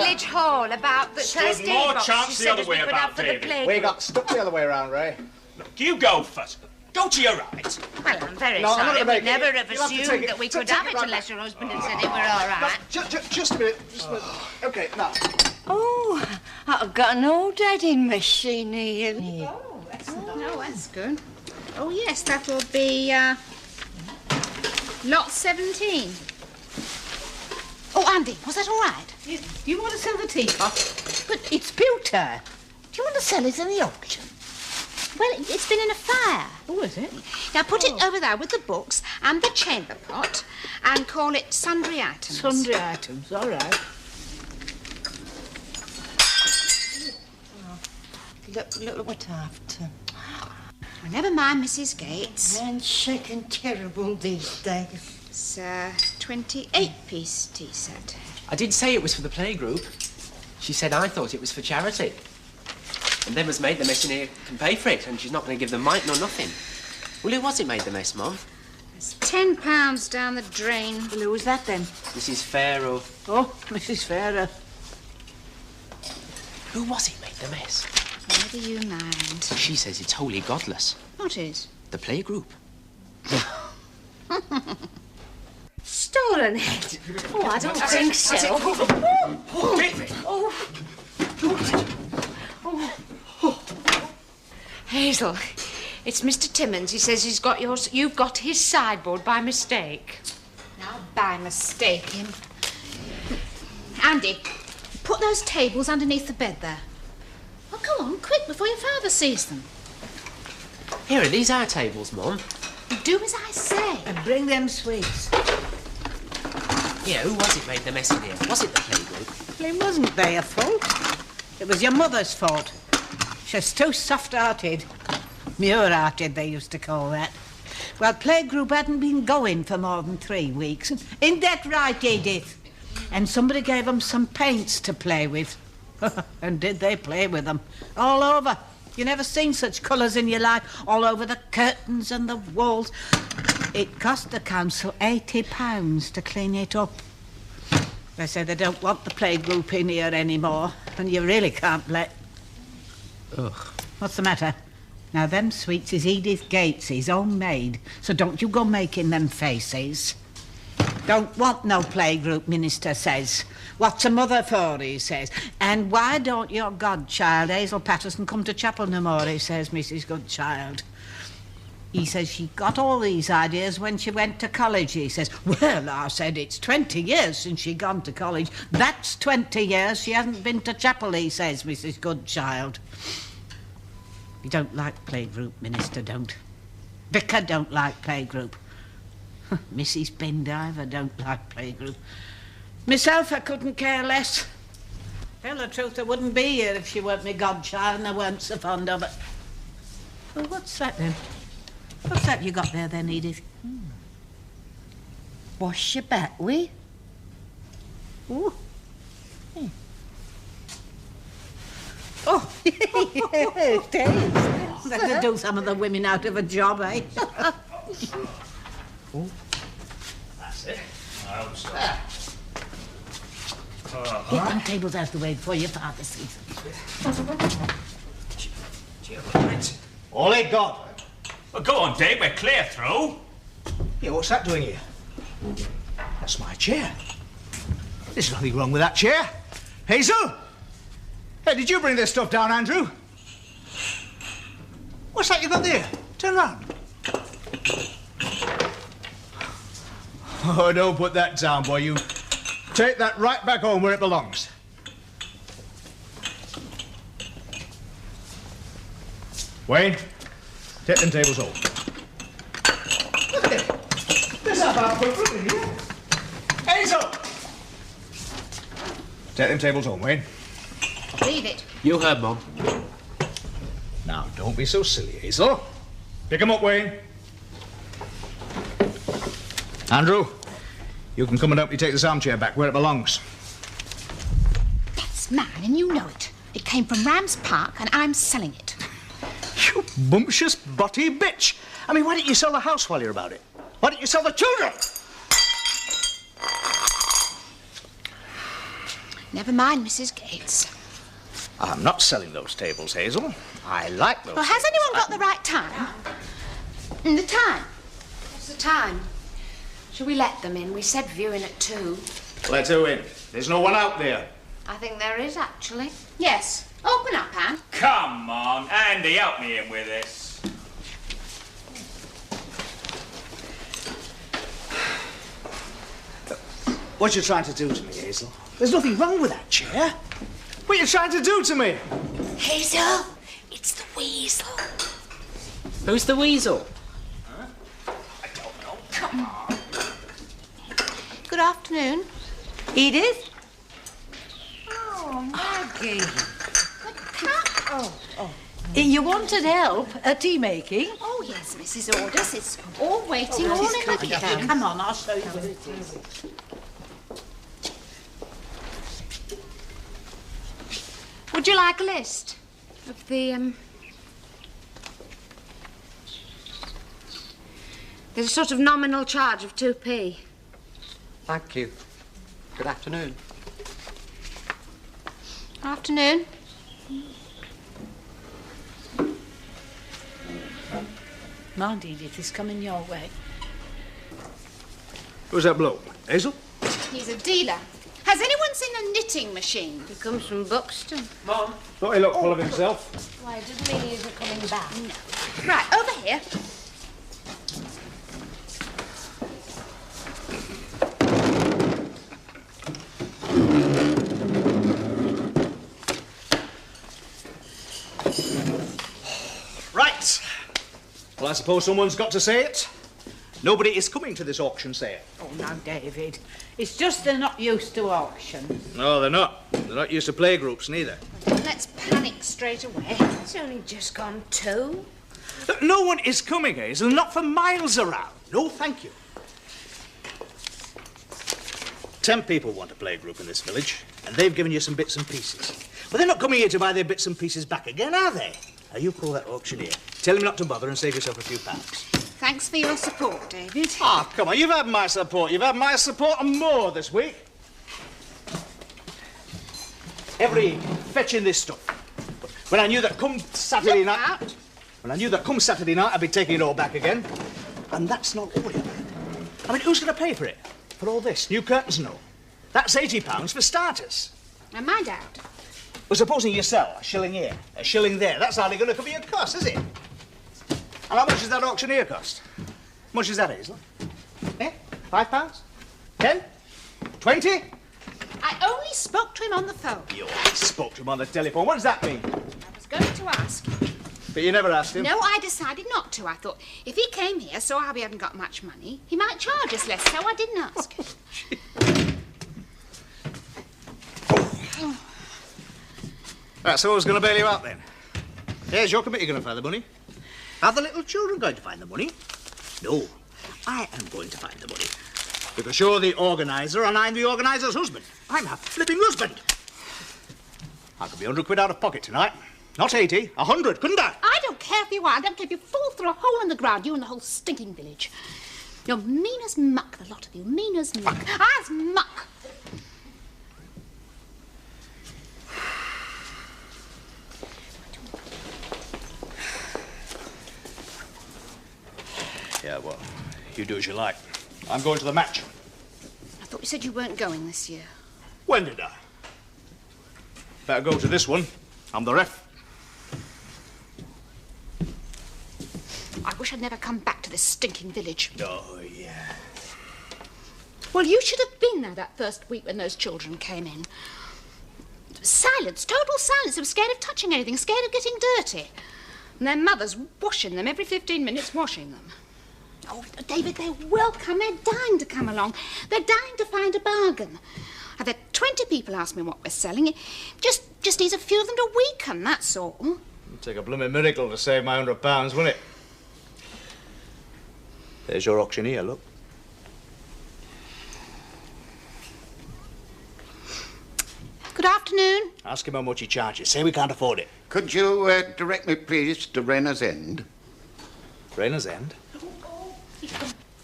village hall about the Stood Thursday more box chance she the said other as we way could about, have for the David. playgroup. We got stuck the other way around, Ray. Look, you go first. Go to your right. Well, I'm very No, I'm not sorry. gonna make We'd it. never have You'll have to assumed take it. that we could Take have it it right unless back. your husband had said it were all right. Just a minute. Just a minute. OK, now. Oh, I've got an old adding machine here. Oh, excellent. Oh, that's good. Oh, yes, that'll be, lot 17. Oh, Andy, was that all right? Do you want to sell the teapot? But it's pewter. Do you want to sell it in the auction? Well, it's been in a fire. Oh, is it? Now, put it over there with the books and the chamber pot and call it Sundry Items. Sundry items, all right. Look what I've done. Oh, never mind, Mrs. Gates. Handshaking terrible these days. It's a 28-piece tea set. I did say it was for the playgroup. She said I thought it was for charity. And them as made the mess in here can pay for it, and she's not going to give them mite nor nothing. Well, who was it made the mess, Mum? There's £10 down the drain. Well, who was that then? Mrs. Pharaoh. Oh, Mrs. Farrer. Who was it made the mess? Never you mind. She says it's wholly godless. What is? The playgroup. Stolen it? Oh, I don't think so. David! Hazel, it's Mr. Timmons. He says you've got his sideboard by mistake. Now, by mistake, him. Andy, put those tables underneath the bed there. Oh, go on, quick, before your father sees them. Here, are these our tables, Mum? Do as I say. And bring them sweets. Yeah, who was it made the mess in here? Was it the playgroup? Well, it wasn't their fault. It was your mother's fault. She's too soft-hearted. Muir-hearted, they used to call that. Well, playgroup hadn't been going for more than 3 weeks. Ain't that right, Edith? And somebody gave them some paints to play with. And did they play with them? All over. You never seen such colours in your life. All over the curtains and the walls. It cost the council £80 to clean it up. They say they don't want the playgroup in here anymore, and you really can't let... Ugh. What's the matter? Now, them sweets is Edith Gates's own maid, so don't you go making them faces. Don't want no playgroup, Minister says. What's a mother for, he says. And why don't your godchild, Hazel Patterson, come to chapel no more, he says, Mrs. Godchild. He says she got all these ideas when she went to college, he says. Well, I said, it's 20 years since she gone to college. That's 20 years she hasn't been to chapel, he says, Mrs. Godchild. You don't like playgroup, Minister, don't. Vicar don't like playgroup. Mrs. Bendiver don't like playgroup. Myself, I couldn't care less. Tell the truth, I wouldn't be here if she weren't my godchild and I weren't so fond of it. Well, what's that then? What's that you got there then, Edith? Wash your back, we? Ooh. Oh, yes, it is. That'll do some of the women out of a job, eh? That's it. I hope so. Get them tables out of the way before your father sees them. All it got. Well, go on, Dave. We're clear through. Yeah, what's that doing here? That's my chair. There's nothing wrong with that chair. Hazel? Hey, did you bring this stuff down, Andrew? What's that you got there? Turn round. Oh, don't put that down, boy. You take that right back home where it belongs. Wayne, take them tables home. Look at it. There's a bad foot in here. Hazel! Take them tables home, Wayne. Leave it. You heard, Mum. Now, don't be so silly, Hazel. Pick 'em up, Wayne. Andrew, you can come and help me take this armchair back where it belongs. That's mine, and you know it. It came from Rams Park, and I'm selling it. You bumptious, butty bitch. I mean, why don't you sell the house while you're about it? Why don't you sell the children? Never mind, Mrs. Gates. I'm not selling those tables, Hazel. I like those Well, has tables. anyone got the right time? The time? What's the time? Shall we let them in? We said viewing at 2. Let who in? There's no one out there. I think there is, actually. Yes. Open up, Anne. Come on, Andy, help me in with this. What you trying to do to me, Hazel? There's nothing wrong with that chair. What you trying to do to me? Hazel, it's the weasel. Who's the weasel? I don't know. Come on. Good afternoon. Edith? Oh, Maggie. You wanted help at tea making? Oh, yes, Mrs. Ordus. It's all waiting, all in the kitchen. Come on, I'll show you where it is. Would you like a list of the, There's a sort of nominal charge of 2p. Thank you. Good afternoon. Afternoon. Mind, Edith, he's coming your way. Who's that bloke? Hazel? He's a dealer. Has anyone seen a knitting machine? He comes from Buxton. Mom. Thought he looked full of himself. Why, it doesn't mean he isn't coming back. No. Right, over here. Right. Well, I suppose someone's got to say it. Nobody is coming to this auction sale. Oh, now, David. It's just they're not used to auctions. No, they're not. They're not used to playgroups, neither. Let's panic straight away. It's only just gone 2. Look, no one is coming, Hazel, not for miles around. No, thank you. 10 people want a playgroup in this village, and they've given you some bits and pieces. But they're not coming here to buy their bits and pieces back again, are they? Now, you call that auctioneer. Tell him not to bother and save yourself a few pounds. Thanks for your support, David. Ah, come on, you've had my support. You've had my support and more this week. Every evening, fetching this stuff. When I knew that come Saturday Look night... out. When I knew that come Saturday night, I'd be taking it all back again. And that's not all of it. I mean, who's going to pay for it? For all this? New curtains and all? That's £80 for starters. And my dad. Well, supposing you sell a shilling here, a shilling there, that's hardly going to cover your cost, is it? And how much does that auctioneer cost? How much is that, Hazel? Eh? £5? 10? 20? I only spoke to him on the phone. You only spoke to him on the telephone. What does that mean? I was going to ask. But you never asked him. No, I decided not to. I thought if he came here, saw how we hadn't got much money, he might charge us less, so I didn't ask. Right, so who's going to bail you out then? Here's your committee going to find the money. Are the little children going to find the money? No, I am going to find the money. Because you're the organiser and I'm the organiser's husband. I'm her flipping husband. I could be 100 quid out of pocket tonight. Not 80, 100, couldn't I? I don't care if you are. I don't care if you fall through a hole in the ground, you and the whole stinking village. You're mean as muck, the lot of you. Mean as muck. As muck. Yeah, well, you do as you like. I'm going to the match. I thought you said you weren't going this year. When did I? Better go to this one. I'm the ref. I wish I'd never come back to this stinking village. Oh, yeah. Well, you should have been there that first week when those children came in. Silence, total silence. They were scared of touching anything, scared of getting dirty. And their mothers washing them every 15 minutes, washing them. Oh, David, they're welcome. They're dying to come along. They're dying to find a bargain. I've had 20 people ask me what we're selling. It just needs a few of them to weaken, that's all. It'd take a blooming miracle to save my £100, wouldn't it? There's your auctioneer, look. Good afternoon. Ask him how much he charges. Say we can't afford it. Could you direct me, please, to Rayner's End? Rayner's End?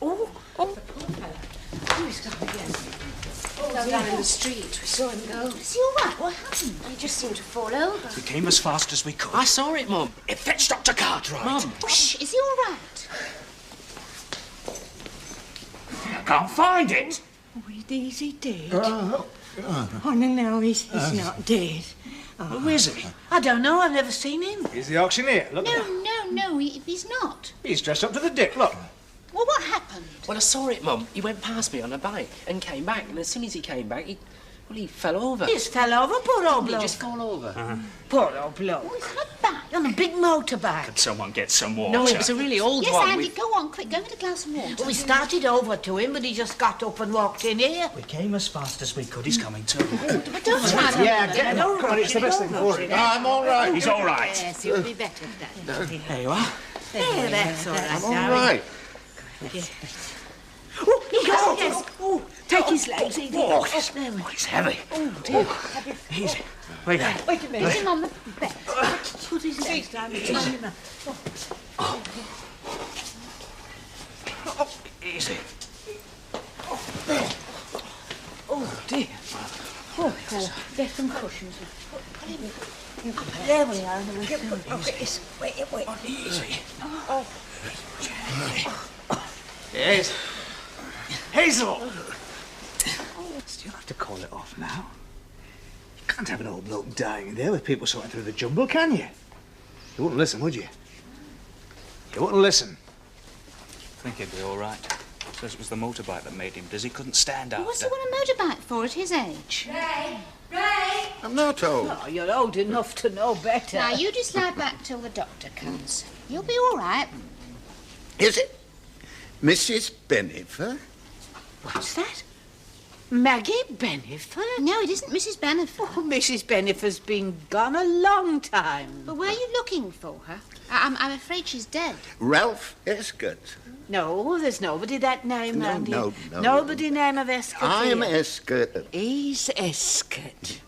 Oh, oh. Oh, he's gone again. Oh, fell down in the street. We saw him go. Is he all right? What happened? He just seemed to fall over. We came as fast as we could. I saw it, Mum. It fetched Dr. Cartwright. Mum. Shh, is he all right? I can't find it. Oh, is he dead? Oh, no, he's not dead. Who is he? I don't know, I've never seen him. He's the auctioneer. Look. No, he's not. He's dressed up to the dick. Look. Well, what happened? Well, I saw it, Mum. He went past me on a bike and came back. And as soon as he came back, he fell over. He just fell over, poor old He bloke. just fell over. Poor old bloke. Oh, he's on a bike. On a big motorbike. Could someone get some water? No, it was a really old Yes, one. Andy, go on, quick, go get a glass of water. Well, we started over to him, but he just got up and walked in here. We came as fast as we could. He's coming too. But don't try to... Yeah, get him up. Come on, it's the best thing for him. I'm all right. He's all right. Yes, you'll be better then. There you are. Yeah, that's all right. I'm all right. Oh, he got yes. Oh, take his legs, Edie. Oh, Up there. it's heavy. Oh, dear. Easy. Wait there. Wait a minute. Put him on the bed. Put his legs down. Easy. Oh, dear. Oh, get some cushions. There we are. Wait. Easy. Yes. Hazel! You'll have to call it off now. You can't have an old bloke dying in there with people sorting through the jumble, can you? You wouldn't listen, would you? You wouldn't listen. I think he'd be all right. Says it was the motorbike that made him dizzy. Couldn't stand after. What's he want a motorbike for at his age? I'm not old. Oh, you're old enough to know better. Now, you just lie back till the doctor comes. You'll be all right. Is it Mrs. Bennifer? What's that? Maggie Bennifer? No, it isn't Mrs. Bennifer. Oh, Mrs. Bennifer's been gone a long time. But where are you looking for her? I'm afraid she's dead. Ralph Escott. No, there's nobody that name No, round here. no. Nobody name of Escott I'm here. Escott. He's Escott.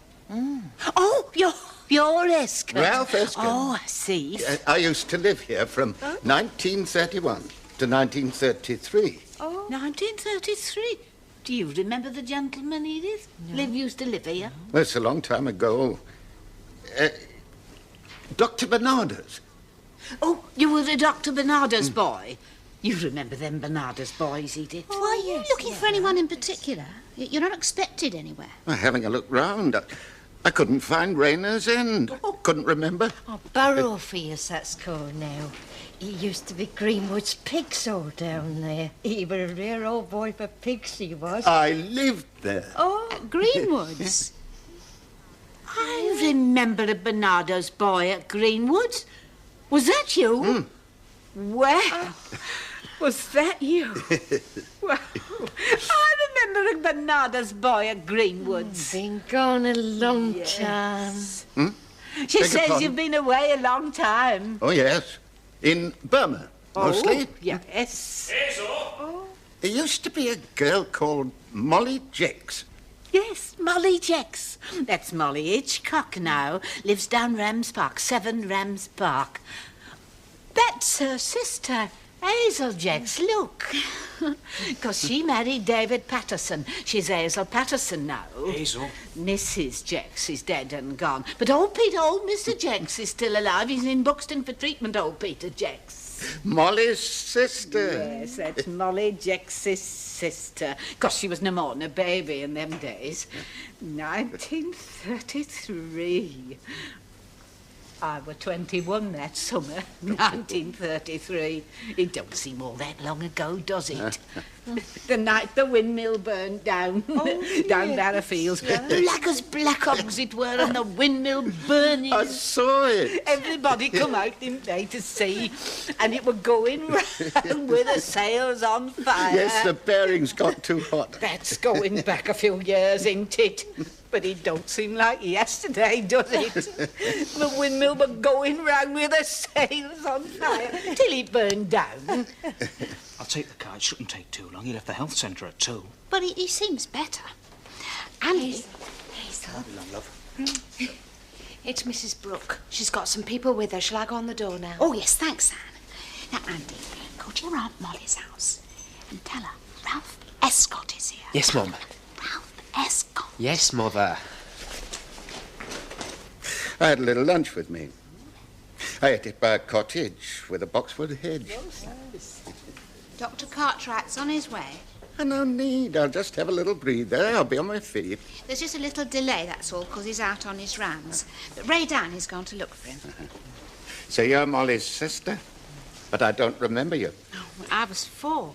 Oh, you're Escott. Ralph Escott. Oh, I see. I used to live here from 1931 to 1933. Oh. 1933. Do you remember the gentleman, Edith? Used to live here. That's a long time ago. Dr. Bernardo's. Oh, you were the Dr. Bernardo's boy. You remember them Bernardo's boys, Edith? Well, are you looking for anyone in particular? You're not expected anywhere. Having a look round, I couldn't find Rayner's End. Couldn't remember. Oh, Barrowfields, that's called now. He used to be Greenwood's pigs all down there. He were a rare old boy for pigs, he was. I lived there. Oh, Greenwoods. I remember a Bernardo's boy at Greenwood's. Was that you? Well, was that you? Well, I remember a Bernardo's boy at Greenwood's. Been gone a long time. She Beg your says pardon? you've been away a long time. Oh, yes. In Burma, mostly. Oh, yes. Hazel! There used to be a girl called Molly Jex. Yes, Molly Jex. That's Molly Hitchcock now. Lives down Rams Park, 7 Rams Park. That's her sister, Hazel Jex. Look. Because she married David Patterson. She's Hazel Patterson now. Hazel? Mrs. Jex is dead and gone. But old Mr. Jex is still alive. He's in Buxton for treatment, old Peter Jex. Molly's sister. Yes, that's Molly Jex's sister. Because she was no more than a baby in them days. 1933. I were 21 that summer, 1933. It don't seem all that long ago, does it? The night the windmill burned down, down Barrowfields. Black as black hogs it were, and the windmill burning. I saw it. Everybody come out in day to see, and it were going round with the sails on fire. Yes, the bearings got too hot. That's going back a few years, ain't it? But it don't seem like yesterday, does it? The windmill were going round with the sails on fire till it burned down. I'll take the car. It shouldn't take too long. He left the health centre at 2. But he seems better. Andy, Hazel, Love. it's Mrs. Brooke. She's got some people with her. Shall I go on the door now? oh yes, thanks, Anne. Now, Andy, go to your Aunt Molly's house and tell her Ralph Escott is here. Yes, Mum. Ralph escort. Yes, Mother. I had a little lunch with me. I ate it by a cottage with a boxwood hedge. Dr. Cartwright's on his way. No need. I'll just have a little breather. I'll be on my feet. There's just a little delay, that's all, because he's out on his rounds. But Ray Downey's gone to look for him. So you're Molly's sister? But I don't remember you. Oh, well, I was 4.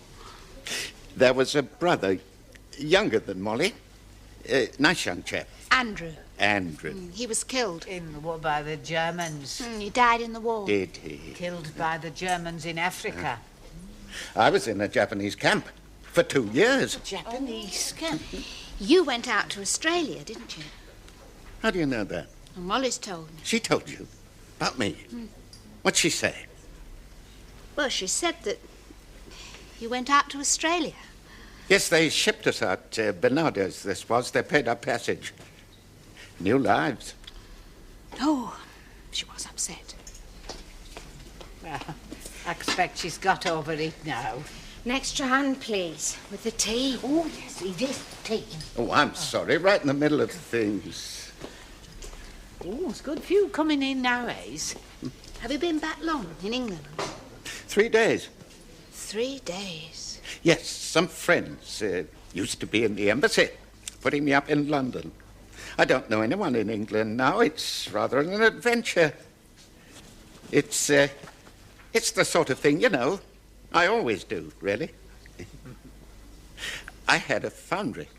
There was a brother, younger than Molly. Nice young chap. Andrew. Andrew. He was killed. In the war by the Germans. He died in the war. Did he? Killed by the Germans in Africa. I was in a Japanese camp for 2 years. Japanese camp. You went out to Australia, didn't you? How do you know that? Well, Molly's told me. She told you? About me? What'd she say? Well, she said that you went out to Australia. Yes, they shipped us out. Bernardo's, this was. They paid our passage. New lives. Oh, she was upset. Well, I expect she's got over it now. An extra hand, please, with the tea. Oh, yes, it is tea. Oh, I'm sorry. Right in the middle of things. Oh, it's good few coming in nowadays. Have you been back long in England? 3 days. 3 days. Yes, some friends used to be in the embassy, putting me up in London. I don't know anyone in England now. It's rather an adventure. It's the sort of thing, you know, I always do, really. I had a foundry.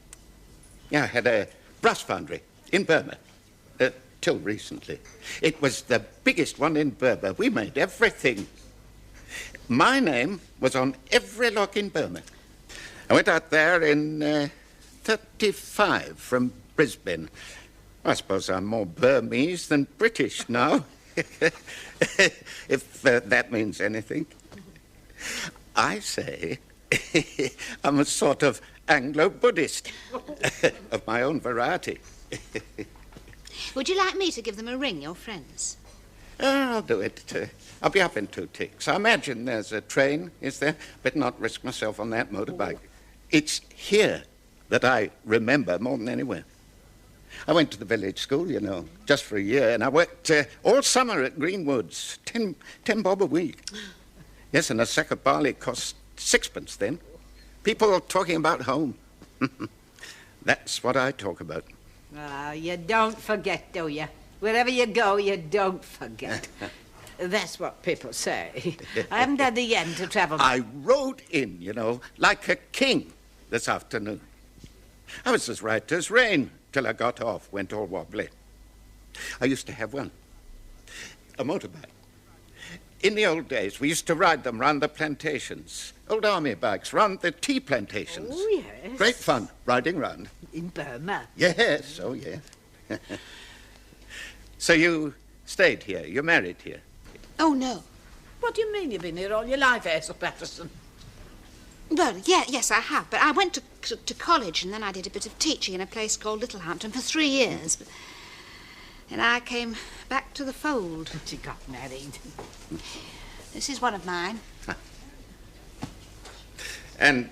Yeah, I had a brass foundry in Burma, till recently. It was the biggest one in Burma. We made everything. My name was on every lock in Burma. I went out there in 35 from Brisbane. I suppose I'm more Burmese than British now, if that means anything. I say I'm a sort of Anglo-Buddhist of my own variety. Would you like me to give them a ring, your friends? I'll do it. I'll be up in 2 ticks. I imagine there's a train, is there? But not risk myself on that motorbike. It's here that I remember more than anywhere. I went to the village school, you know, just for a year, and I worked all summer at Greenwoods, 10 bob a week. Yes, and a sack of barley cost 6pence then. People talking about home. That's what I talk about. Ah, you don't forget, do you? Wherever you go, you don't forget. That's what people say. I haven't had the end to travel. I rode in, you know, like a king this afternoon. I was as right as rain till I got off, went all wobbly. I used to have one, a motorbike. In the old days, we used to ride them round the plantations, old army bikes, round the tea plantations. Oh, yes. Great fun, riding round. In Burma? Yes, oh, yes. So you stayed here, you're married here? Oh, no. What do you mean you've been here all your life, Hazel Patterson? Well, yes, I have. But I went to college and then I did a bit of teaching in a place called Littlehampton for 3 years. But then I came back to the fold. She got married. This is one of mine. And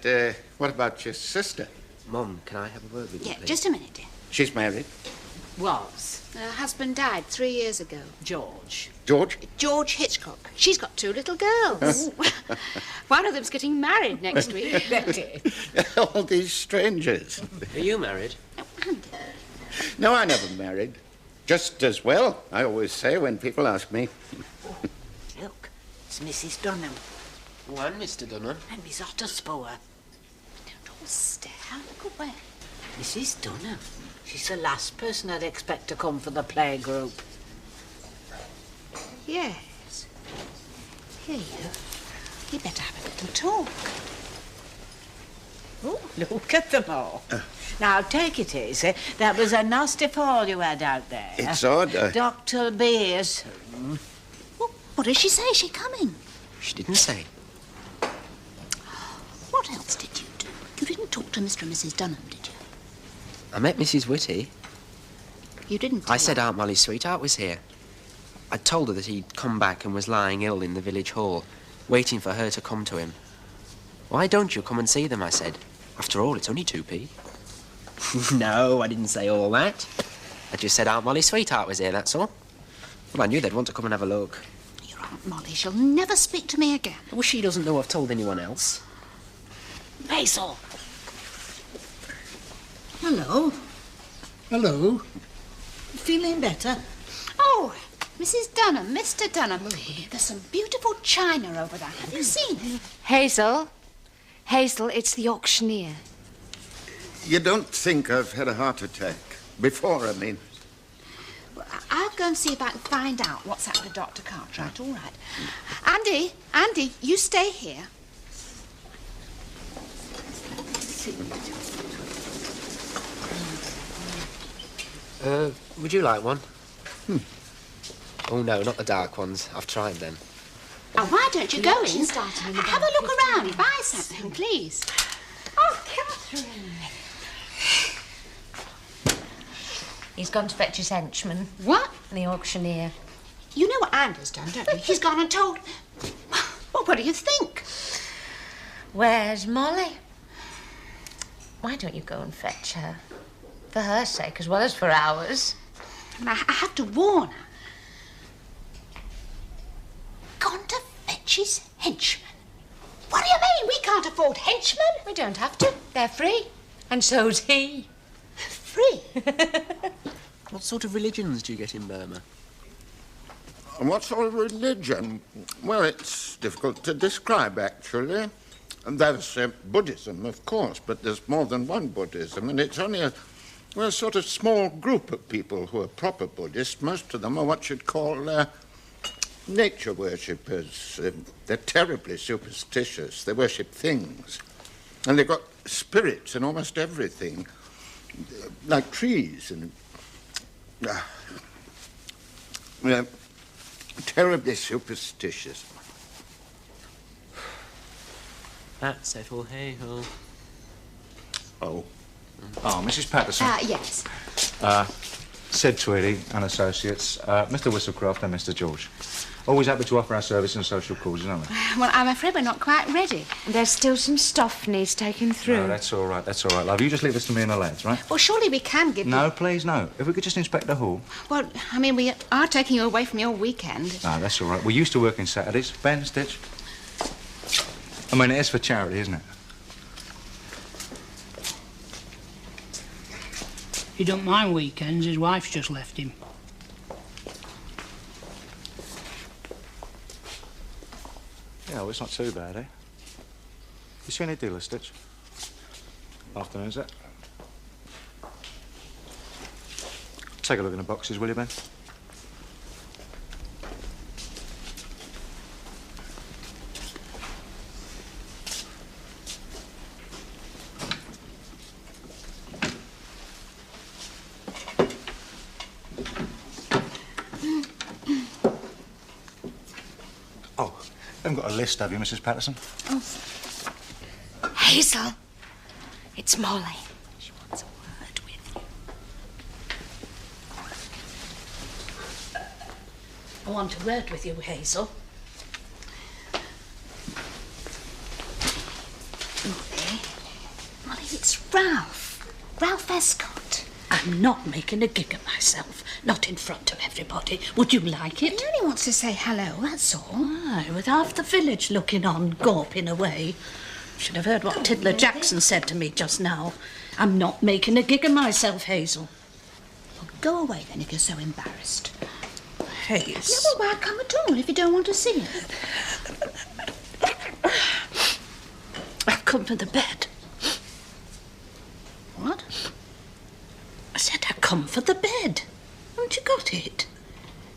what about your sister? Mum, can I have a word with you, Yeah, please? just a minute, dear. She's married. Was. Her husband died 3 years ago. George. George? George Hitchcock. She's got 2 little girls. One of them's getting married next week. All these strangers. Are you married? No, I never married. Just as well, I always say when people ask me. Look, it's Mrs. Dunham Oh, and Mr. Dunham. and Miss Otterspoor. Don't all stare. Look away. Mrs. Dunham. She's the last person I'd expect to come for the playgroup. Yes. Here you. You better have a little talk. Oh, look at them all. Now, take it easy. That was a nasty fall you had out there. It's odd. Dr. Beers. Well, what does she say? Is she coming? She didn't say. What else did you do? You didn't talk to Mr. and Mrs. Dunham, did you? I met Mrs. Whitty. You didn't I tell said her. Aunt Molly's sweetheart was here. I told her that he'd come back and was lying ill in the village hall, waiting for her to come to him. Why don't you come and see them, I said. After all, it's only 2p. No, I didn't say all that. I just said Aunt Molly's sweetheart was here, that's all. Well, I knew they'd want to come and have a look. Your Aunt Molly, she'll never speak to me again. Well, she doesn't know I've told anyone else. Hazel. Hello. Hello. Feeling better? Oh, Mrs. Dunham, Mr. Dunham. There's some beautiful china over there. Have you seen it? Hazel. Hazel, it's the auctioneer. You don't think I've had a heart attack? Before, I mean. Well, I'll go and see if I can find out what's happened to Dr. Cartwright. All right. Andy, you stay here. Would you like one? Oh, no, not the dark ones. I've tried them. Now, why don't you go in? Starting in the Have a look around. Buy something, please. Oh, Catherine. He's gone to fetch his henchman. What? The auctioneer. You know what Andy's done, don't you? He's gone and told... Well, what do you think? Where's Molly? Why don't you go and fetch her? For her sake, as well as for ours. And I have to warn her. Gone to fetch his henchman? What do you mean? We can't afford henchmen. We don't have to. They're free. And so's he. Free? What sort of religions do you get in Burma? And what sort of religion? Well, it's difficult to describe, actually. And there's Buddhism, of course, but there's more than one Buddhism, and it's only a sort of small group of people who are proper Buddhists. Most of them are what you'd call nature worshippers. They're terribly superstitious. They worship things. And they've got spirits in almost everything, like trees and... they're terribly superstitious. That's settle, hey-ho. Oh. Oh, Mrs. Patterson. Yes. Sid Tweedy and Associates, Mr. Whistlecraft and Mr. George. Always happy to offer our service in social causes, aren't we? Well, I'm afraid we're not quite ready. There's still some stuff needs taking through. No, that's all right, love. You just leave this to me and the lads, right? Well, surely we can give you... No, please, no. If we could just inspect the hall. Well, I mean, we are taking you away from your weekend. No, that's all right. We're used to working Saturdays. Ben, Stitch. I mean, it is for charity, isn't it? He don't mind weekends. His wife's just left him. Yeah, well, it's not too bad, eh? You see any dealers, Stitch? Afternoon, is it? Take a look in the boxes, will you, Ben? I haven't got a list, have you, Mrs. Patterson? Oh. Hazel, it's Molly. She wants a word with you. I want a word with you, Hazel. Molly, it's Ralph. Ralph Escott. I'm not making a gig of myself. Not in front of everybody. Would you like it? He only wants to say hello, that's all. Aye, with half the village looking on, gawping away. Should have heard what Tiddler Jackson said to me just now. I'm not making a gig of myself, Hazel. Well, go away then if you're so embarrassed. Hazel. No, well, why come at all if you don't want to see it? I've come for the bed. What? I said I'd come for the bed. Haven't you got it?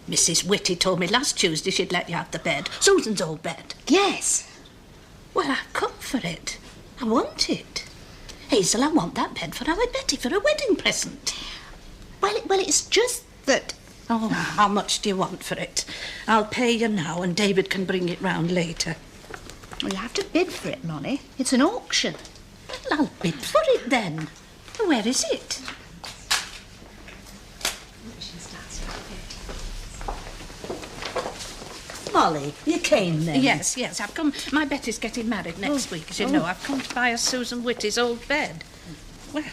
Mrs. Whitty told me last Tuesday she'd let you have the bed. Susan's old bed. Yes. Well, I've come for it. I want it. Hazel, I want that bed for our Betty for a wedding present. Well, it's just that... Oh, how much do you want for it? I'll pay you now and David can bring it round later. Well, you have to bid for it, Molly. It's an auction. Well, I'll bid for it then. Where is it? Molly, you came then? Yes, I've come. My Betty's getting married next week, as you know. I've come to buy us Susan Whitty's old bed. Well,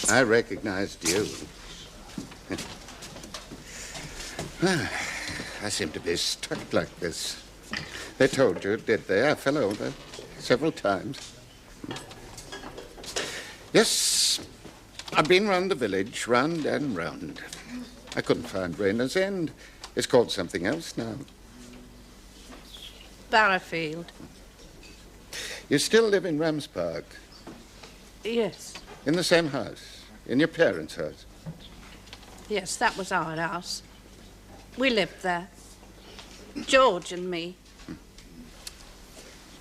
I recognized you. I seem to be stuck like this. They told you, did they? I fell over several times. Yes, I've been round the village, round and round. I couldn't find Rayner's End. It's called something else now. Barrowfield. You still live in Rams Park? Yes. In the same house? In your parents' house? Yes, that was our house. We lived there. George and me.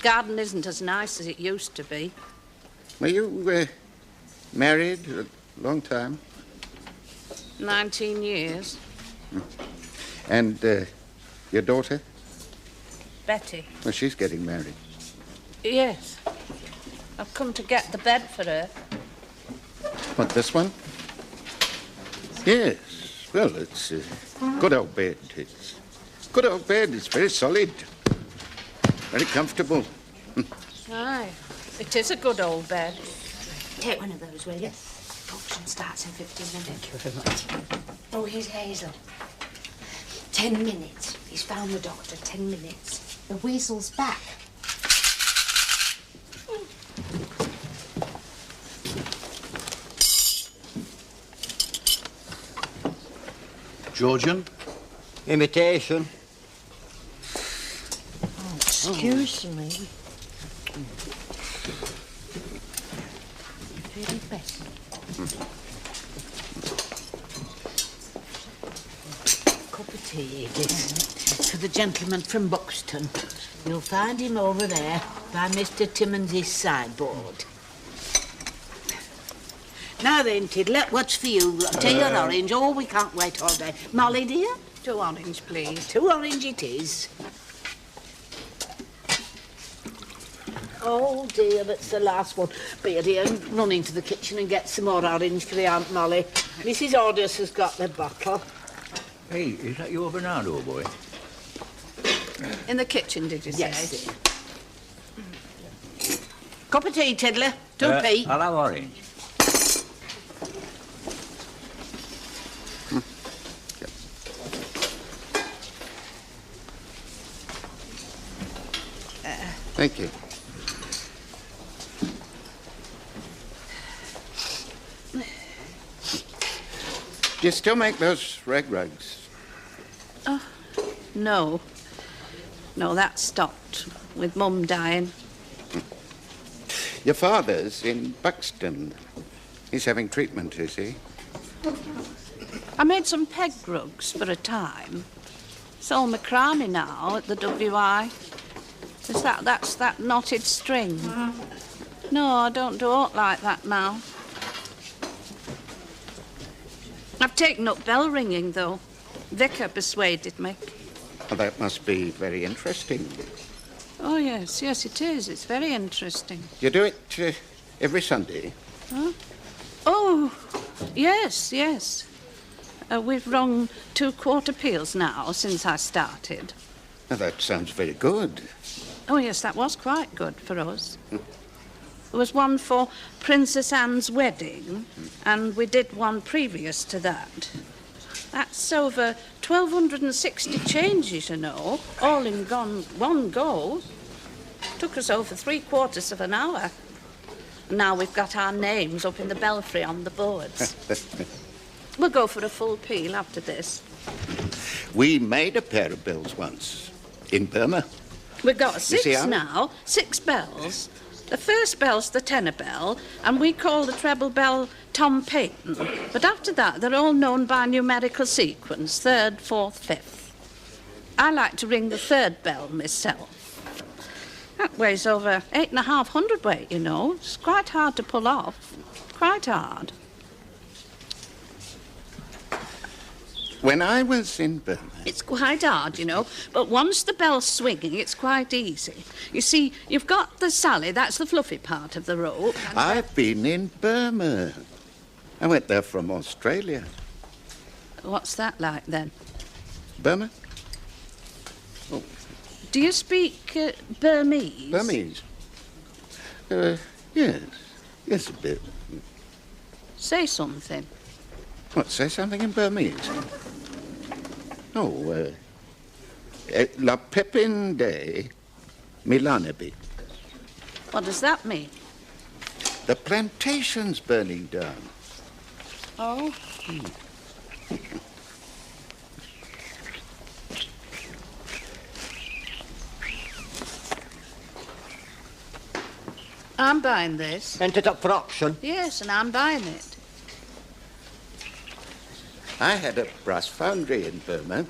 Garden isn't as nice as it used to be. Were you married a long time? 19 years. And your daughter? Betty. Well, she's getting married. Yes. I've come to get the bed for her. What, this one? Yes. Well, it's a good old bed. It's a good old bed. It's very solid. Very comfortable. Aye. It is a good old bed. Take one of those, will you? Auction starts in 15 minutes. Thank you very much. Oh, here's Hazel. 10 minutes. He's found the doctor. 10 minutes. The weasel's back. Georgian? Imitation. Oh, excuse me. Very best. Cup of tea, Edith. To the gentleman from Buxton. You'll find him over there by Mr. Timmons's sideboard. Now then, Tiddler, what's for you? Tea or orange? Oh, we can't wait all day. Molly, dear? 2 orange, please. 2 orange it is. Oh, dear, that's the last one. Beardy, run into the kitchen and get some more orange for the Aunt Molly. Mrs. Ordus has got the bottle. Hey, is that your Bernardo boy? In the kitchen, did you say? Yes, dear. Cup of tea, Tiddler. 2p. I'll have orange. Thank you. Do you still make those rag rugs? Oh, no. No, that stopped with Mum dying. Your father's in Buxton. He's having treatment, is he? I made some peg rugs for a time. It's all macrame now at the WI. That's that knotted string. No, I don't do aught like that now. I've taken up bell ringing, though. Vicar persuaded me. Well, that must be very interesting. Oh, yes, yes, it is. It's very interesting. You do it every Sunday? Huh? Oh, yes, yes. We've rung 2 quarter peals now since I started. Now, that sounds very good. Oh, yes, that was quite good for us. There was one for Princess Anne's wedding, and we did one previous to that. That's over 1,260 changes, you know, all in one go. Took us over 3/4 of an hour. Now we've got our names up in the belfry on the boards. We'll go for a full peal after this. We made a pair of bells once in Burma. We've got You see 6 how? now, 6 bells. The first bell's the tenor bell, and we call the treble bell Tom Payton. But after that, they're all known by numerical sequence, 3rd, 4th, 5th. I like to ring the 3rd bell myself. That weighs over 8.5 hundredweight, you know. It's quite hard to pull off. Quite hard. When I was in Burma... It's quite hard, you know, but once the bell's swinging, it's quite easy. You see, you've got the Sally, that's the fluffy part of the rope. I've been in Burma. I went there from Australia. What's that like, then? Burma? Oh. Do you speak Burmese? Burmese? Yes. Yes, a bit. Say something. What, say something in Burmese? Oh, La Pepin Day Milanabi. What does that mean? The plantation's burning down. Oh? I'm buying this. Sent it up for auction? Yes, and I'm buying it. I had a brass foundry in Burma.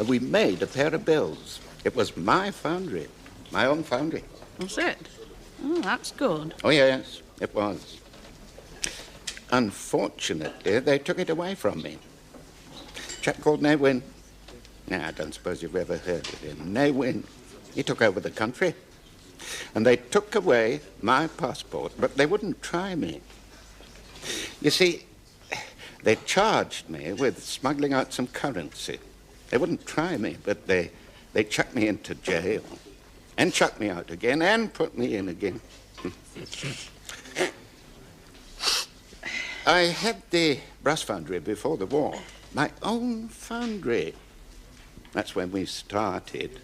We made a pair of bells. It was my foundry, my own foundry. Was it? Oh, that's good. Oh, yes, it was. Unfortunately, they took it away from me. A chap called Ne Win. Now, I don't suppose you've ever heard of him. Ne Win. He took over the country. And they took away my passport, but they wouldn't try me. You see, they charged me with smuggling out some currency. They wouldn't try me, but they chucked me into jail and chucked me out again and put me in again. I had the brass foundry before the war, my own foundry. That's when we started.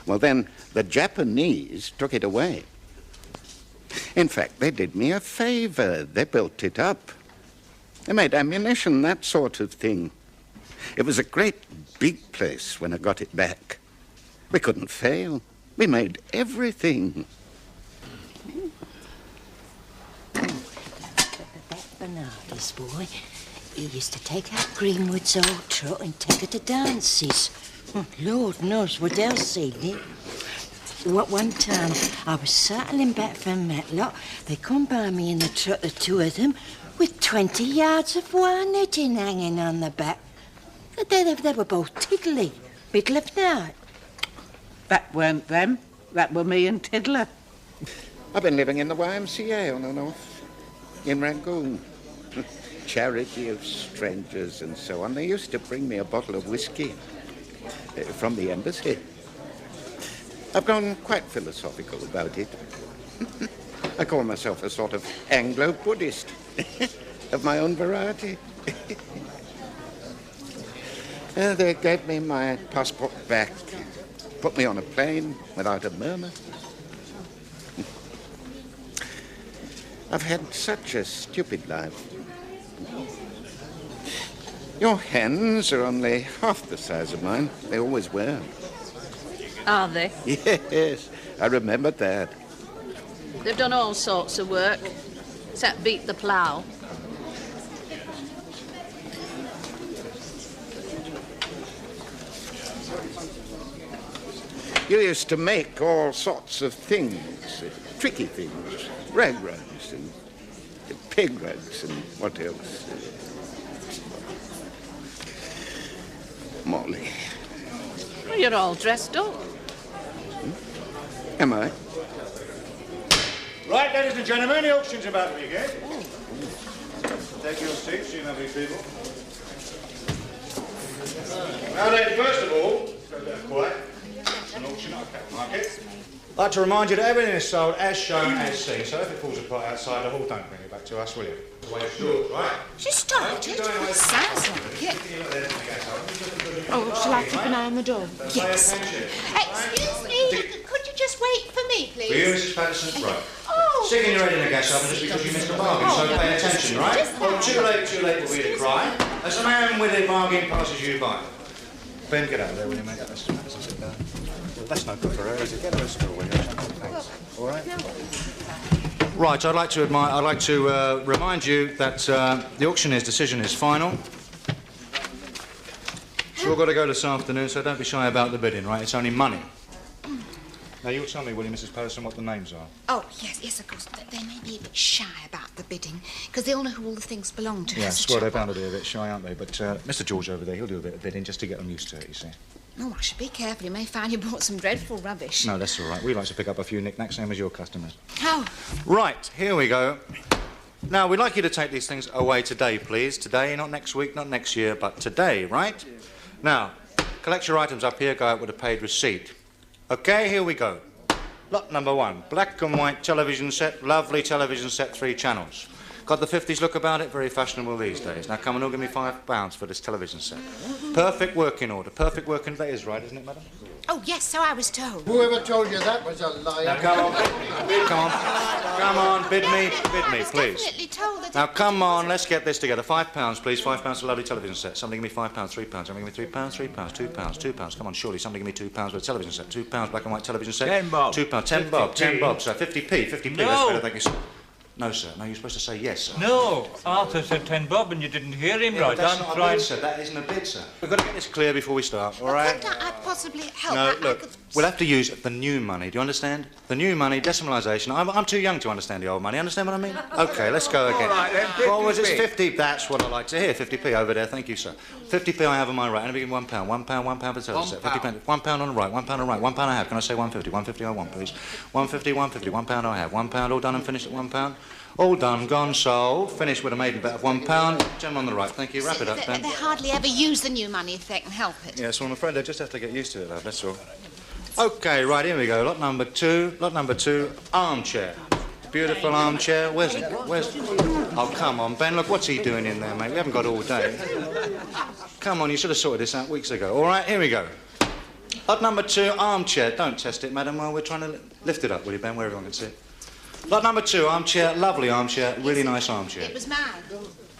Well, then the Japanese took it away. In fact, they did me a favor. They built it up. They made ammunition, that sort of thing. It was a great big place when I got it back. We couldn't fail. We made everything. That Bernardus boy, he used to take out Greenwood's old truck and take her to dances. Oh, Lord knows what else he did. One time, I was settling back from Matlock. They come by me in the truck, the two of them, with 20 yards of wire netting hanging on the back. They were both tiddly, middle of night. That weren't them. That were me and Tiddler. I've been living in the YMCA on and off, in Rangoon. Charity of strangers and so on. They used to bring me a bottle of whiskey from the embassy. I've gone quite philosophical about it. I call myself a sort of Anglo-Buddhist of my own variety. They gave me my passport back, put me on a plane without a murmur. I've had such a stupid life. Your hens are only half the size of mine. They always were. Are they? Yes, I remember that. They've done all sorts of work, except beat the plough. You used to make all sorts of things, tricky things, rag rugs and pig rugs and what else. Molly. Well, you're all dressed up. Am I? Right, ladies and gentlemen, the auction's about to begin. Take your seats, you lovely people. Now then, first of all, go down quiet. It's an auction at a cattle market. I'd like to remind you that everything is sold as shown, as seen, so if it falls apart outside the hall, don't bring it back to us, will you? Sure, right? She started. It sounds like it. Oh, shall I keep an eye on the door? Yes. Excuse me, could you just wait for me, please? For you, Mrs. Patterson? Right. Oh. Sticking your head in the gas oven just because you missed a bargain, so pay attention, right? Well, too late will be the cry. As the man with the bargain passes you by. Ben, get out of there, will you, mate? Mrs. Patterson, sit down. That's no good for her, is it? Get her a stool, will you? Thanks. All right? Right, I'd like to remind you that the auctioneer's decision is final. It's all got to go this afternoon, so don't be shy about the bidding, right? It's only money. Now, you'll tell me, will you, Mrs. Patterson, what the names are? Oh, yes, of course. They may be a bit shy about the bidding, because they all know who all the things belong to. Yes, well, they're bound to be a bit shy, aren't they? But Mr. George over there, he'll do a bit of bidding just to get them used to it, you see. Oh, I should be careful. You may find you bought some dreadful rubbish. No, that's all right. We like to pick up a few knickknacks, same as your customers. Oh. Right, here we go. Now, we'd like you to take these things away today, please. Today, not next week, not next year, but today, right? Now, collect your items up here, go out with a paid receipt. OK, here we go. Lot number 1, black and white television set, lovely television set, 3 channels. Got the 50s look about it, very fashionable these days. Now come on, all give me £5 for this television set. Perfect working order, perfect working, that is right, isn't it, madam? Oh, yes, so I was told. Whoever told you that was a liar. Now come on, come on, bid me, please. Definitely told that. Now come on, let's get this together. £5, please, £5 for a lovely television set. Somebody give me £5, £3, somebody give me £3, £2. Come on, surely somebody give me £2 for a television set. £2, black and white television set. 10 bob. £2, 10 bob, 10 bob. So 50p, 50p. No. That's better, thank you, sir. No, sir. No, you're supposed to say yes, sir. No, Arthur said 10 bob and you didn't hear him right. That's not a bid, sir. That isn't a bid, sir. We've got to get this clear before we start, all right? Couldn't I possibly help? No, look, we'll have to use the new money. Do you understand? The new money, decimalisation. I'm too young to understand the old money. Understand what I mean? OK, let's go again. All right, then, 50p. What was it? 50. That's what I like to hear. 50p over there. Thank you, sir. 50p I have on my right. And if you give me £1. £1 for the television set. £50. £1 on the right. £1 on the right. £1 I have. Can I say 150? 150 I want, please. 150. £1 I have. £1 all done and finished at £1. All done, gone, sold. Finished with a maiden bet of £1. Gentleman on the right. Thank you. Wrap it up, then. They hardly ever use the new money if they can help it. Yes, well, I'm afraid they just have to get used to it, love. That's all. OK, right, here we go. Lot number 2. Lot number 2, armchair. Beautiful armchair. Where's it? Oh, come on, Ben. Look, what's he doing in there, mate? We haven't got all day. Come on, you should have sorted this out weeks ago. All right, here we go. Lot number 2, armchair. Don't test it, madam, while we're trying to lift it up, will you, Ben, where everyone can see it. Lot number 2, armchair. Lovely armchair. Really nice armchair. It was mine.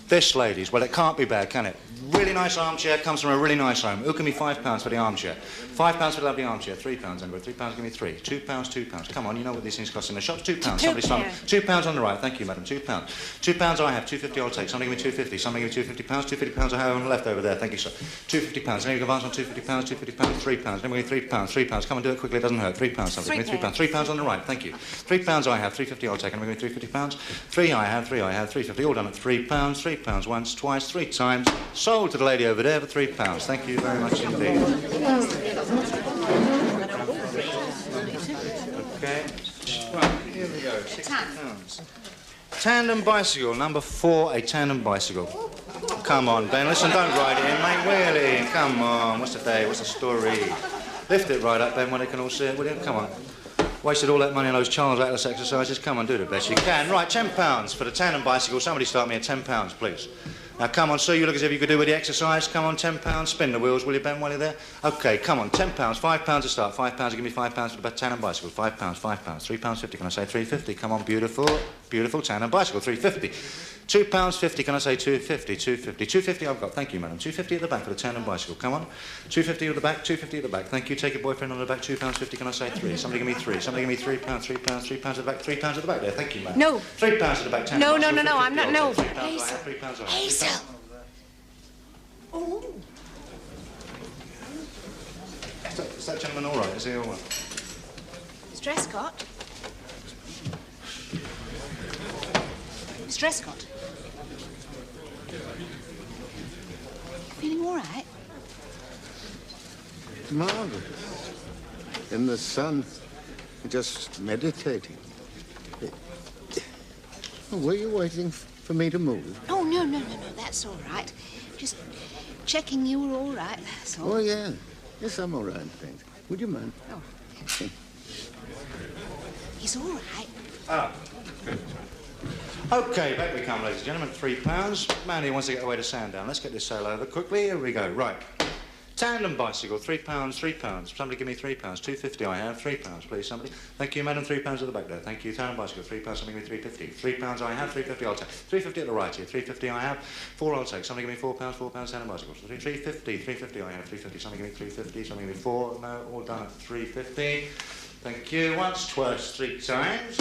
This, ladies, well, it can't be bad, can it? Really nice armchair, comes from a really nice home. Who can be £5 for the armchair? £5 for the lovely armchair. £3, anyway. £3, give me 3. £2, £2. Come on, you know what these things cost in the shops. £2. Somebody's £2 on the right. Thank you, madam. £2. £2 I have. £2.50 I'll take. Somebody give me £2.50. Somebody give me £2.50. £2.50 I have on the left over there. Thank you, sir. £2.50. Then you can advance on £2.50. £2.50. £3. Then we give me £3. Come on, do it quickly. It doesn't hurt. £3. Somebody give me £3. £3 on the right. Thank you. £3 I have. £3.50 I'll take. And we give me £3.50. £3 I have. £3.50. All done at £3. £3 once, twice, 3 times. Sold to the lady over there for £3. Thank you very much indeed. OK. Right, here we go. £60. Tandem bicycle, number 4, a tandem bicycle. Come on, Ben. Listen, don't ride it in, mate. Really? Come on. What's the day? What's the story? Lift it right up, Ben, when they can all see it, will you? Come on. Wasted all that money on those Charles Atlas exercises. Come on, do the best you can. Right, £10 for the tandem bicycle. Somebody start me at £10, please. Now, come on, sir, you look as if you could do with the exercise. Come on, £10. Spin the wheels, will you, Ben, while you're there? OK, come on, £10. £5 to start. £5, give me £5 for the tandem bicycle. £5, £3.50. Can I say £3.50? Come on, beautiful tandem bicycle. £3.50. £2.50. Can I say £2.50? £2.50 I've got. Thank you, madam. £2.50 at the back for the tandem bicycle. Come on. £2.50 at the back. £2.50 at the back. Thank you. Take your boyfriend on the back. £2.50. Can I say 3? Somebody give me 3. Somebody give me £3. £3 at the back. £3 at the back there. Thank you, madam. No. £3 at the back. No, I'm not. No. Hazel. Hazel. Oh. Is that gentleman all right? Is he all right? Mr. Escott? Mr. Escott? Feeling all right? Marvelous. In the sun, just meditating. Were you waiting for me to move? Oh, no, that's all right. Just checking you were all right, that's all. Oh, yeah. Yes, I'm all right, thanks. Would you mind? Oh. He's all right. Ah, good. OK, back we come, ladies and gentlemen. £3. Man, he wants to get away to Sandown. Let's get this sale over quickly. Here we go. Right. Tandem bicycle, £3, £3. Somebody give me £3. £2.50 I have, £3, please, somebody. Thank you, madam, £3 at the back there. Thank you. Tandem bicycle, £3, somebody give me £3.50. £3 I have, £3.50 I'll take. £3.50 at the right here, £3.50 I have, £4 I'll take. Somebody give me £4, £4 tandem bicycle. £3.50 I have, £3.50. Somebody give me £3.50, somebody give me £4. No, all done at £3.50. Thank you. Once, twice, 3 times.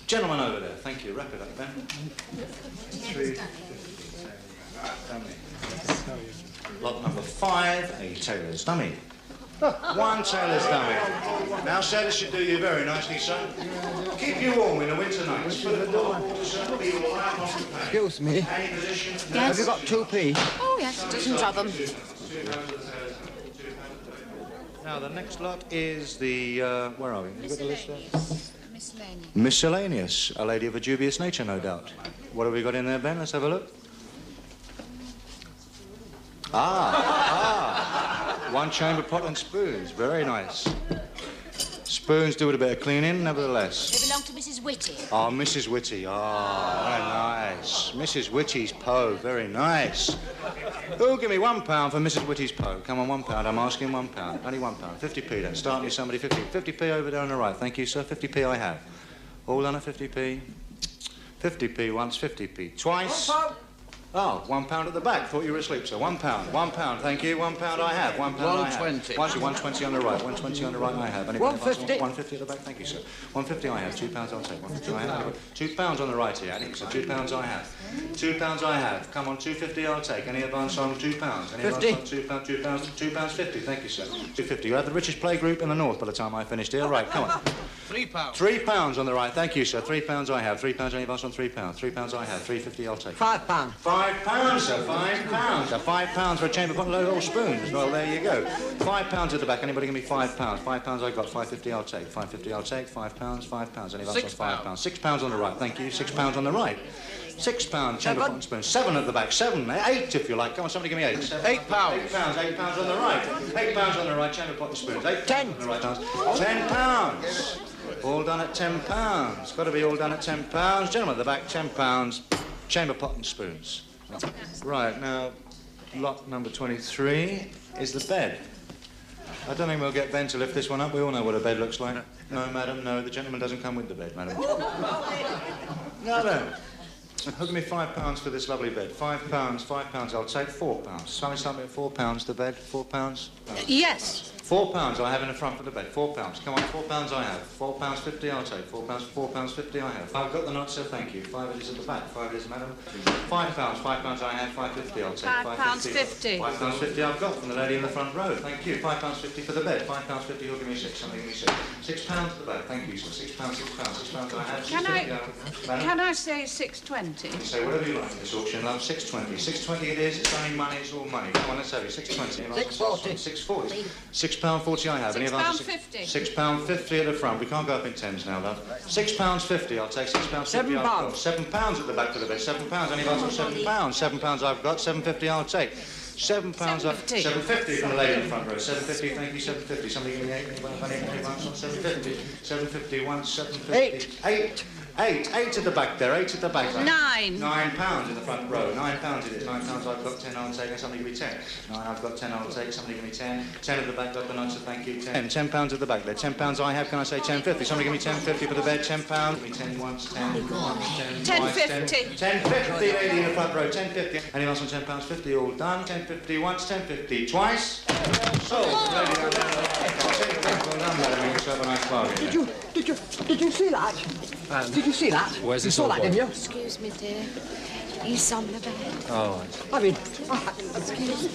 Gentleman over there, thank you. Wrap it up, Ben. £3.50. Dummy. Lot number 5, a tailor's dummy. 1 tailor's dummy. Now, sir, this should do you very nicely, sir. Keep you warm in the winter nights. Put the door, sir, be all right off the pay. Excuse me. Have you got 2p? Oh, yes, dozens of them. Now, the next lot is the, where are we? You got the list there? Miscellaneous. Miscellaneous. A lady of a dubious nature, no doubt. What have we got in there, Ben? Let's have a look. 1 chamber pot and spoons. Very nice. Spoons do with a bit of cleaning, nevertheless. They belong to Mrs. Whitty. Oh, Mrs. Whitty. Oh, very nice. Mrs. Whitty's Poe. Very nice. Who'll give me £1 for Mrs. Whitty's Poe? Come on, £1. I'm asking £1. Only £1. 50p then. Start me somebody 50. 50p over there on the right. Thank you, sir. 50p I have. All done at 50p. 50p once, 50p twice. Oh, £1 at the back. Thought you were asleep, sir. £1. £1. Thank you. £1 I have. £1 I have. 120 on the right. 120 on the right I have. 150. 150 at the back. Thank you, sir. 150 I have. £2 I'll take. 150 I have. £2 on the right here. I think so. £2 I have. £2 I have. Come on, 250 I'll take. Any advance on £2? Any advance on £2? £2.50. Thank you, sir. 250. You had the richest play group in the north by the time I finished here. Right, come on. £3. £3 on the right. Thank you, sir. £3 I have. £3. Any advance on £3? £3 I have. £3.50 I'll take. £5. £5, sir. £5. So £5 for a chamber pot and a load of spoons. Well, there you go. £5 at the back. Anybody give me £5? £5 I got. £5.50 I'll take. £5.50 I'll take. £5. £5. Any advance on £5? £6 on the right. Thank you. £6 on the right. £6 chamber pot and spoons. 7 at the back. 7. 8 if you like. Come on, somebody give me 8. £8. £8 on the right. £8 on the right. Chamber pot and spoons. 8. 10 on the right. £10. All done at £10. Got to be all done at £10. Gentlemen at the back, £10. Chamber pot and spoons. Right, now, lot number 23 is the bed. I don't think we'll get Ben to lift this one up. We all know what a bed looks like. No, madam, no. The gentleman doesn't come with the bed, madam. No. Hook me £5 for this lovely bed. £5, £5 I'll take. £4. Somebody start me at £4, the bed. £4? No. Yes. £4 I have in the front of the bed. £4. Come on, £4 I have. £4.50 I'll take. £4.50 I have. I've got the knot, sir, thank you. 5 it is at the back. 5 it is, madam. £5 I have. £5.50 I'll take. £5.50. £5.50 I've got from the lady in the front row. Thank you. £5.50 for the bed. £5.50 you'll give me 6. Somebody give me 6. £6 at the back. Thank you, sir. £6, £6 I have. Can I say 6.20? You say whatever you like in this auction, love. 6.20. 6.20 it is. It's only money. It's all money. Come on, let's have it. 6.20. 6.40. 6.40. £6.40 I have. £6.50. £6.50 at the front. We can't go up in tens now, love. £6.50 I'll take. £6.50 I've got. £7 at the back of the bed. £7. Any advance on £7? £7 I've got. £7.50 I'll take. £7. £7.50 from the lady in the front row. £7.50. Thank you. £7.50. Somebody give me 8. Any advance on £7.50? £7.50 once. £7.50. 8. 8 at the back there. 8 at the back. £9. £9 in the front row. £9 it is. £9 I've got. 10 I'll take. And somebody give me 10. 9 I've got. 10 I'll take. Somebody give me 10. 10 at the back. Got the notes. Thank you. 10. £10 at the back there. £10 I have. Can I say 10.50? Somebody give me 10.50 for the bed. £10. Give me 10 once. 10 once. 10 twice. 10.50. 10.50. Lady in the front row. 10.50. Anyone else on £10.50? All done. 10.50 once. 10.50 twice. So, lady down there. 10.50. Well done, madam. You must have a nice bargain. Did you see that? Did you see that? Where's you saw that, didn't you? Excuse me, dear. He's on the bed. Oh, I mean, Excuse me.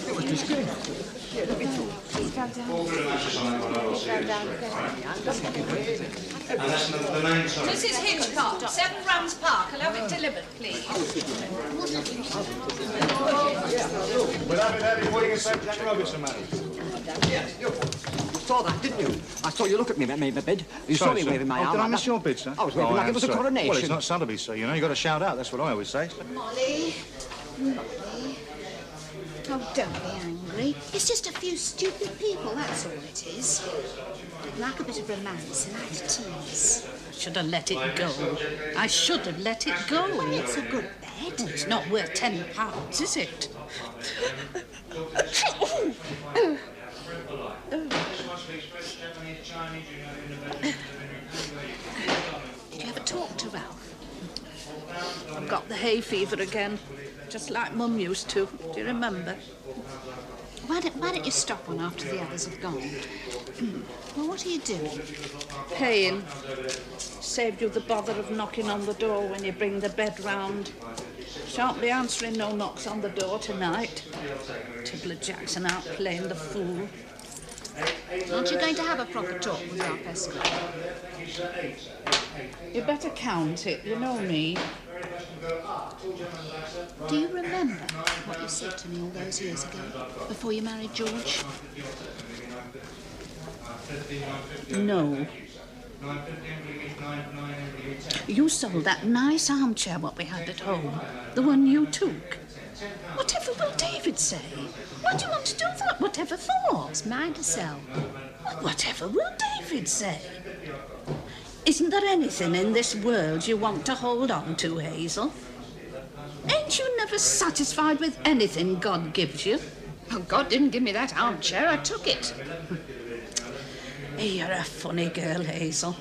it was just good. Please go down. All through the matches on that one. I'll see you. And that's the main side. Mrs. Hitchcock, 7 Rams Park. I'll have it delivered, please. We'll have it there before you can say Jack Robinson, madam. Yes, you saw that, didn't you? I saw you look at me, my bed. You saw me waving my arm. Did I like miss that. your bid, sir? I was waving like it was a coronation. Well, it's not Sotheby, sir. You know, you've got to shout out. That's what I always say. Molly. Oh, don't be angry. It's just a few stupid people, that's all it is. Like a bit of romance and I'd tease. I should have let it go. I should have let it go. It's a good bed. Oh, it's not worth £10, is it? got the hay fever again, just like Mum used to. Do you remember? Why don't you stop on after the others have gone? Well, what are you doing? Haying. Saved you the bother of knocking on the door when you bring the bed round. Shan't be answering no knocks on the door tonight. Tibbler Jackson out playing the fool. Aren't you going to have a proper talk with Ralph Escott? You better count it, you know me. Do you remember what you said to me all those years ago, before you married George? No. You sold that nice armchair what we had at home, the one you took. Whatever will David say? Why do you want to do that? Whatever for? It's mine to sell. Whatever will David say? Isn't there anything in this world you want to hold on to, Hazel? Ain't you never satisfied with anything God gives you? Oh, God didn't give me that armchair. I took it. You're a funny girl, Hazel.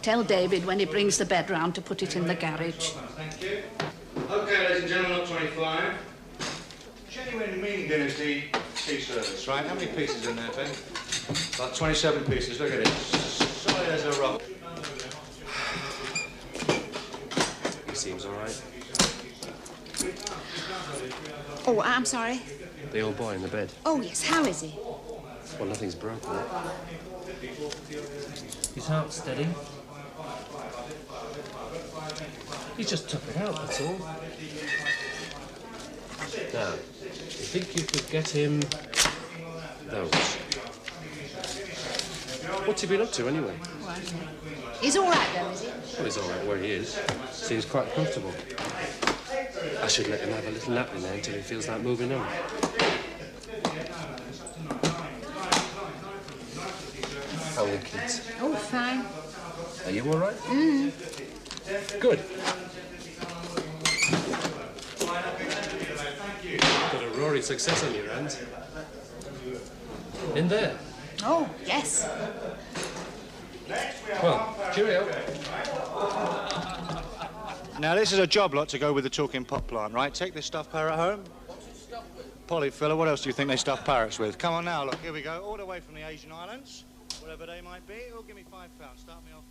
Tell David when he brings the bed round to put it in the garage. Thank you. OK, ladies and gentlemen, lot 25. Genuine mean dynasty tea service, right? How many pieces in there, Ben? About 27 pieces. Look at it. Solid as a rock. He seems all right. Oh, I'm sorry. The old boy in the bed. Oh, yes, how is he? Well, nothing's broken. His heart's steady. He's just took it out, that's all. Now, you think you could get him those? What's he been up to, anyway? He's all right, though, is he? Well, he's all right where he is. Seems quite comfortable. I should let him have a little nap in there until he feels like moving on. How are the kids? Oh, fine. Are you all right? Mm. Good. Got a roaring success on your hands. In there. Oh, yes. Well, cheerio. Now, this is a job lot to go with the talking pot plant, right? Take this stuffed parrot home. Polyfiller, what else do you think they stuff parrots with? Come on now, look, here we go. All the way from the Asian islands, whatever they might be. Oh, give me £5. Start me off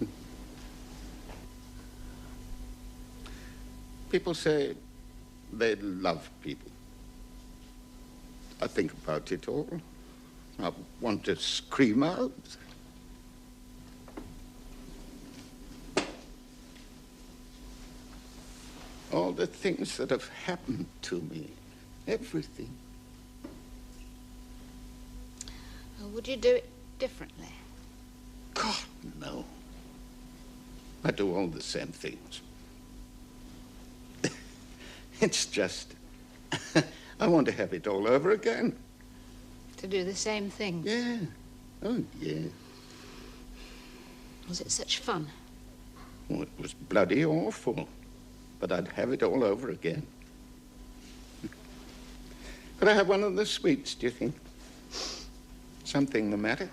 £5. People say they love people. I think about it all. I want to scream out. All the things that have happened to me, everything. Would you do it differently? God, no. I do all the same things. It's just, I want to have it all over again. To do the same thing? Yeah. Oh, yeah. Was it such fun? Oh, it was bloody awful. But I'd have it all over again. Could I have one of the sweets, do you think? Something the matter?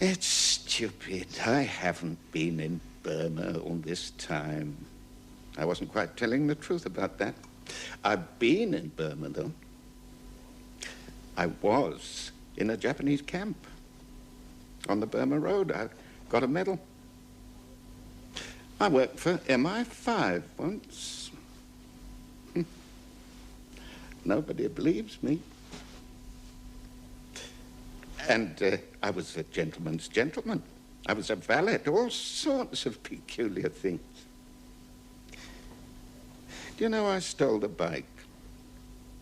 It's stupid. I haven't been in Burma all this time. I wasn't quite telling the truth about that. I've been in Burma, though. I was in a Japanese camp on the Burma Road. I got a medal. I worked for MI5 once. Nobody believes me. And I was a gentleman's gentleman. I was a valet, all sorts of peculiar things. Do you know I stole the bike?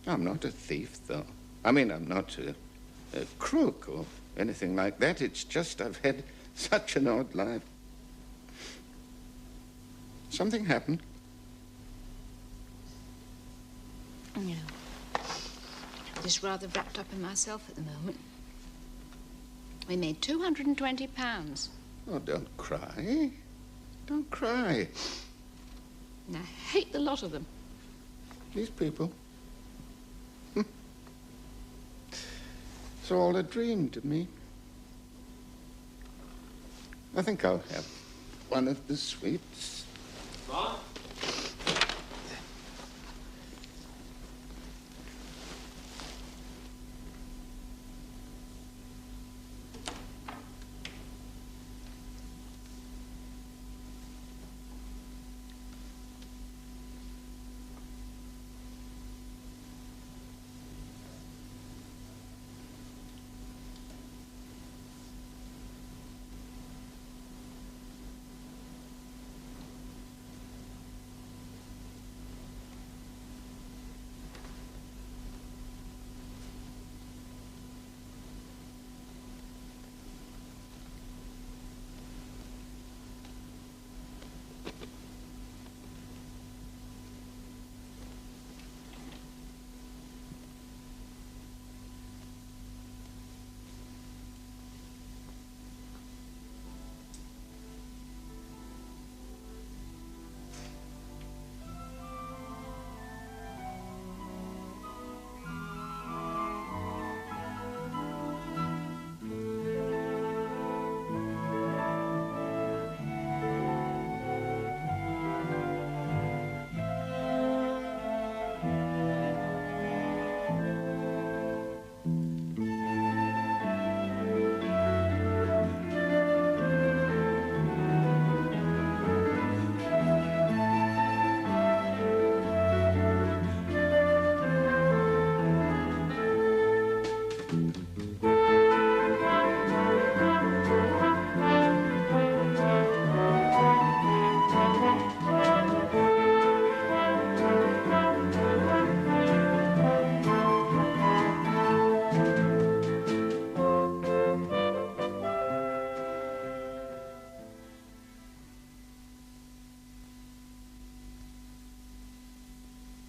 I'm not a thief, though. I mean, I'm not a crook or anything like that. It's just I've had such an odd life. Something happened. You know, I'm just rather wrapped up in myself at the moment. We made £220. Oh, don't cry. Don't cry. And I hate the lot of them. These people. It's all a dream to me. I think I'll have one of the sweets. Mom?